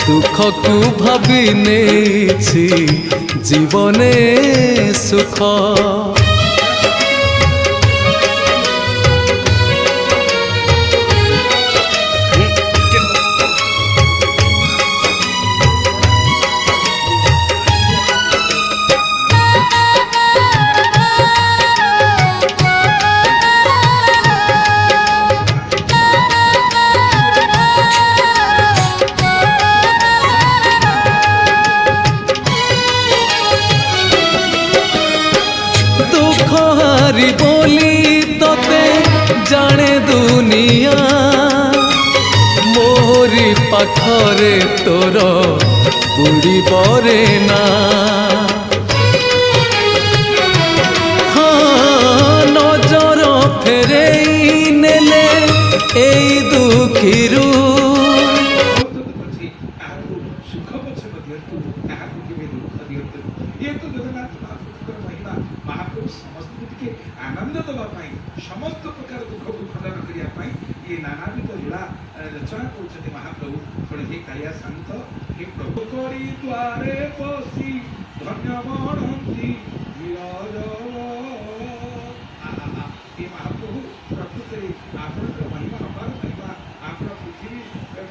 দুঃখকু ভাবি নেছি জীবনে সুখ। हारी बोली तोते जाने दुनिया मोरी पाखरे तोर बुड़ी बरे ना। हाँ नजर फेरे नेले एई दुखीरू आनंद देवाई समस्त प्रकार दुख को खंडन करने ये नानाविध लीला रचना कर महाप्रभु थोड़े हे कालिया शांत हे प्रभु करी द्वारे बसी धन्य बनती ये महाप्रभु प्रकृति आपण महिमा अपार महिमा आपण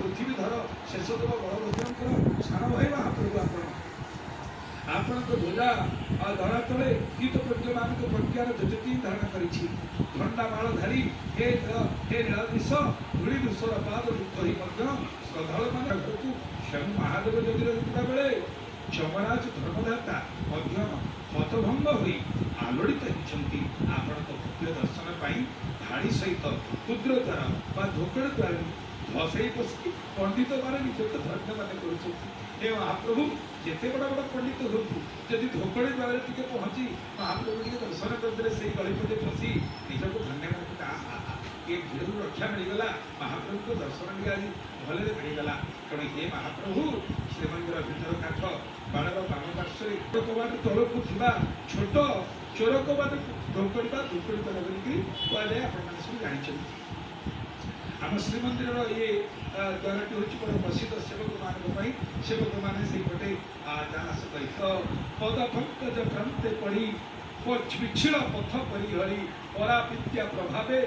पृथ्वीधर शेषदेव बलभद्र सारा भाई महाप्रभु आपण ध्वजा धरा तले गीत प्रज्ञमान प्रज्ञार ध्वजती धारण करी घंटा माल धारी हे नीलादिश धूली दूषर पाद रुद्ध ही श्रद्धालु मान स्वयं महादेव जदि रुका बेले जमराज धर्मदाता हतभंग हो आलोड़ित होती आपण भव्य दर्शन पाई धाड़ी सहित क्षुद्र द्वार धोकड़ द्वार धसई पशि पंडित मान निज धर्म मान कर महाप्रभु जिते बड़ा बड़ा पंडित हो जदि धोकड़े द्वारा टे पहुँची महाप्रभु टे दर्शन करदे से गलीपटे फसी निजक धन्य ये भीड़ रक्षा मिलगला महाप्रभु को दर्शन टे आज भले मिलगला तेणु ये महाप्रभु श्रीमंदिर भीतर काठ बाड़र बाम पार्श्व कबाट तलक छोट चोर कबाट धोकड़ा धोकड़ी द्वारा कहुए आप सब जानते आम श्रीमंदिर ये द्वारटी हूँ बड़ा प्रसिद्ध सेवक मान सेवक मैंने से पटे जाना सहित पद पंकज भ्रांते पढ़ी पिछड़ पथ परिहरी परा विद्या प्रभावे